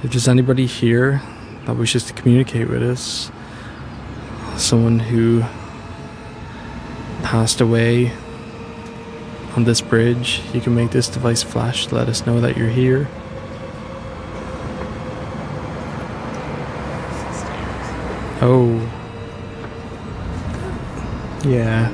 If there's anybody here that wishes to communicate with us, someone who passed away on this bridge, you can make this device flash to let us know that you're here. Oh. Yeah.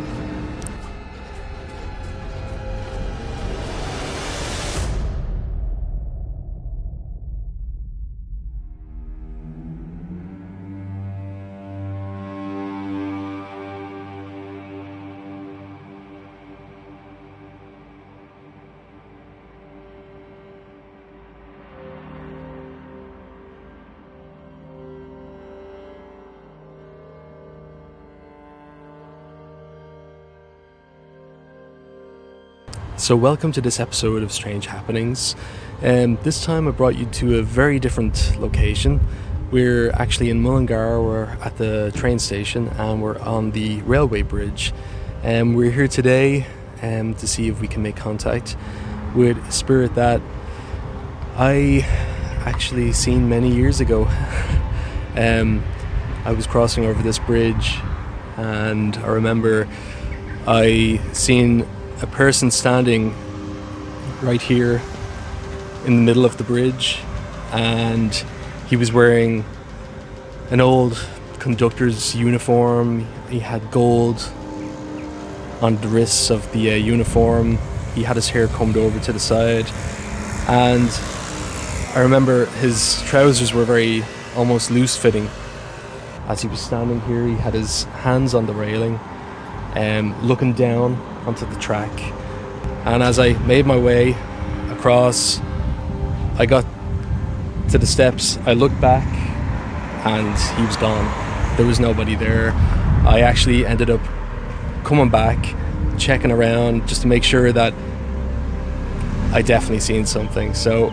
So welcome to this episode of Strange Happenings. This time I brought you to a very different location. We're actually in Mullingar, we're at the train station and we're on the railway bridge. We're here today to see if we can make contact with a spirit that I actually seen many years ago. I was crossing over this bridge and I remember I seen a person standing right here in the middle of the bridge, and he was wearing an old conductor's uniform. He had gold on the wrists of the uniform. He had his hair combed over to the side, and I remember his trousers were very almost loose fitting. As he was standing here, he had his hands on the railing, looking down onto the track, and as I made my way across, I got to the steps, I looked back and he was gone. There was nobody there. I actually ended up coming back, checking around just to make sure that I definitely seen something. So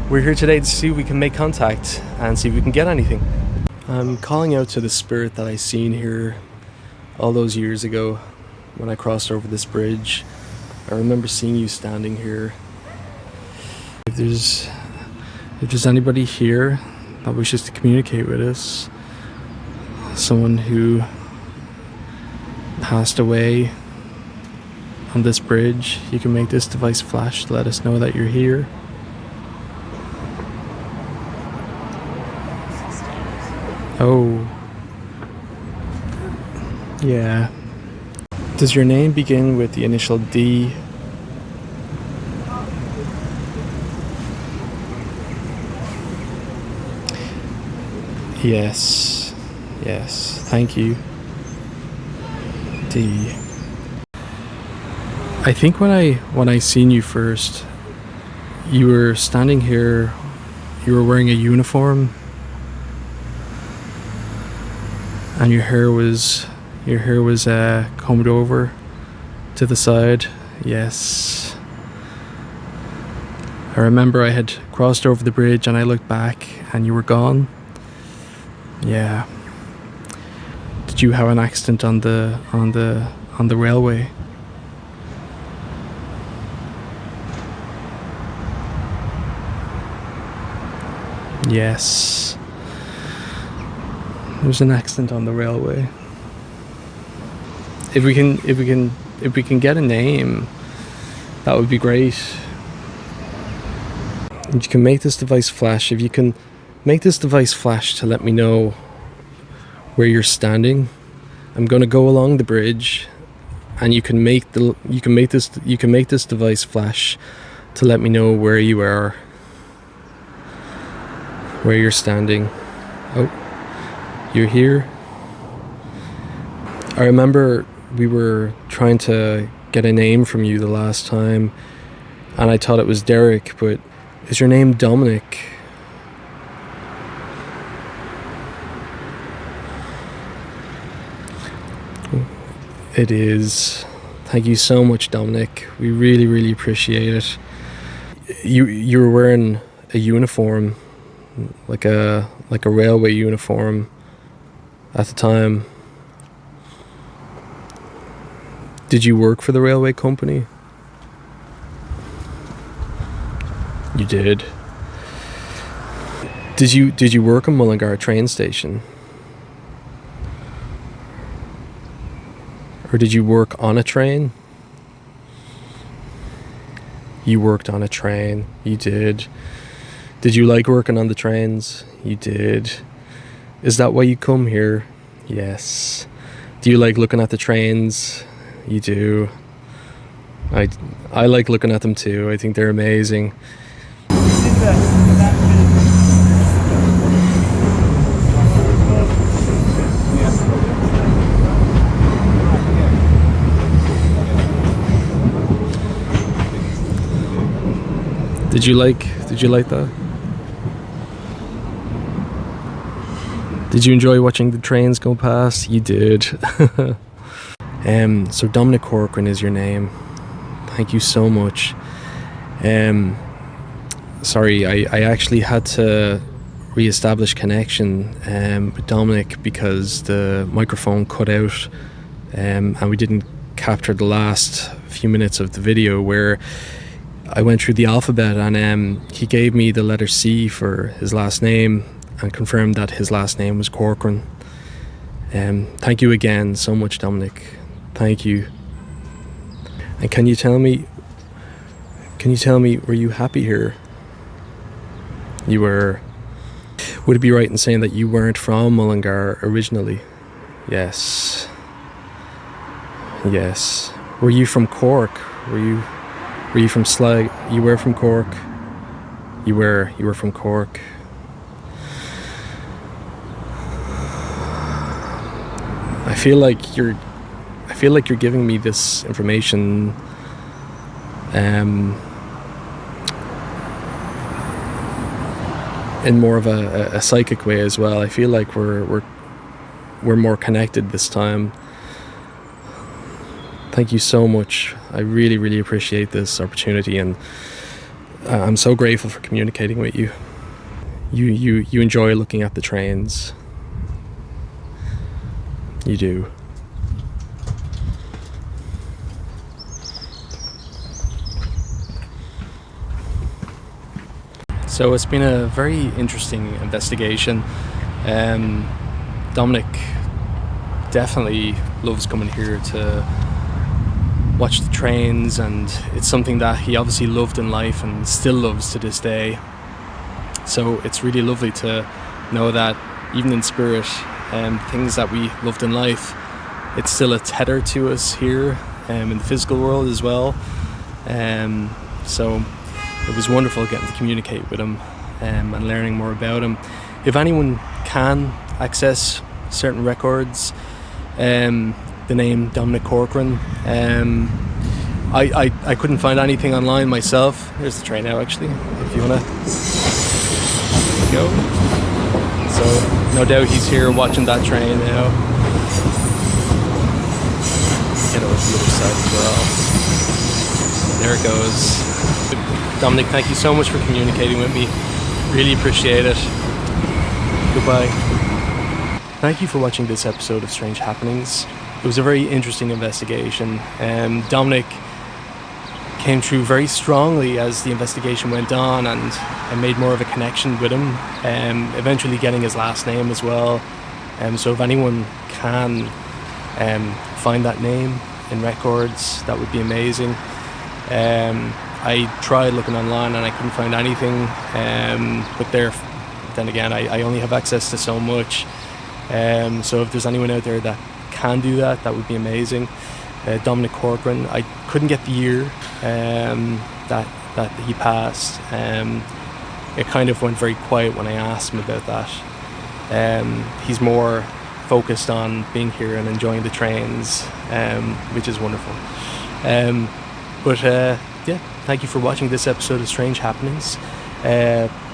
we're here today to see if we can make contact and see if we can get anything. I'm calling out to the spirit that I seen here all those years ago. When I crossed over this bridge, I remember seeing you standing here. If there's anybody here that wishes to communicate with us, someone who passed away on this bridge, you can make this device flash to let us know that you're here. Oh. Yeah. Does your name begin with the initial D? Yes. Yes. Thank you. D. I think when I seen you first, you were standing here, you were wearing a uniform, and your hair was combed over to the side. Yes. I remember I had crossed over the bridge and I looked back and you were gone. Yeah. Did you have an accident on the railway? Yes. There was an accident on the railway. If we can get a name, that would be great. And you can make this device flash. If you can make this device flash to let me know where you're standing, I'm going to go along the bridge, and you can make this device flash to let me know where you are, where you're standing. Oh, you're here. I remember we were trying to get a name from you the last time, and I thought it was Derek, but is your name Dominic? It is. Thank you so much, Dominic. We really, really appreciate it. You were wearing a uniform, like a railway uniform at the time. Did you work for the railway company? You did. Did you work in Mullingar train station? Or did you work on a train? You worked on a train. You did. Did you like working on the trains? You did. Is that why you come here? Yes. Do you like looking at the trains? You do. I like looking at them too. I think they're amazing. Did you like that? Did you enjoy watching the trains go past? You did. So Dominic Corcoran is your name. Thank you so much. Sorry, I actually had to re-establish connection with Dominic because the microphone cut out, and we didn't capture the last few minutes of the video where I went through the alphabet, and he gave me the letter C for his last name and confirmed that his last name was Corcoran. Thank you again so much, Dominic. Thank you. And can you tell me, were you happy here? You were. Would it be right in saying that you weren't from Mullingar originally? Yes. Yes. Were you from Cork? Were you from Sligo? You were from Cork. You were from Cork. I feel like you're giving me this information in more of a psychic way as well. I feel like we're more connected this time. Thank you so much. I really, really appreciate this opportunity, and I'm so grateful for communicating with you. You enjoy looking at the trains. You do. So it's been a very interesting investigation. Dominic definitely loves coming here to watch the trains, and it's something that he obviously loved in life and still loves to this day. So it's really lovely to know that even in spirit, things that we loved in life, it's still a tether to us here in the physical world as well. So it was wonderful getting to communicate with him and learning more about him. If anyone can access certain records, the name Dominic Corcoran, I couldn't find anything online myself. There's the train now, actually, if you want to go. So no doubt he's here watching that train now. Get over to the other side as well. There it goes. Dominic, thank you so much for communicating with me. Really appreciate it. Goodbye. Thank you for watching this episode of Strange Happenings. It was a very interesting investigation. Dominic came through very strongly as the investigation went on, and I made more of a connection with him, eventually getting his last name as well. So if anyone can find that name in records, that would be amazing. I tried looking online and I couldn't find anything, but then again, I only have access to so much. So if there's anyone out there that can do that, that would be amazing. Dominic Corcoran, I couldn't get the year that he passed. It kind of went very quiet when I asked him about that. He's more focused on being here and enjoying the trains, which is wonderful. Yeah, thank you for watching this episode of Strange Happenings.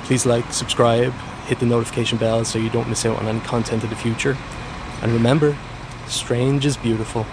Please like, subscribe, hit the notification bell so you don't miss out on any content in the future. And remember, strange is beautiful.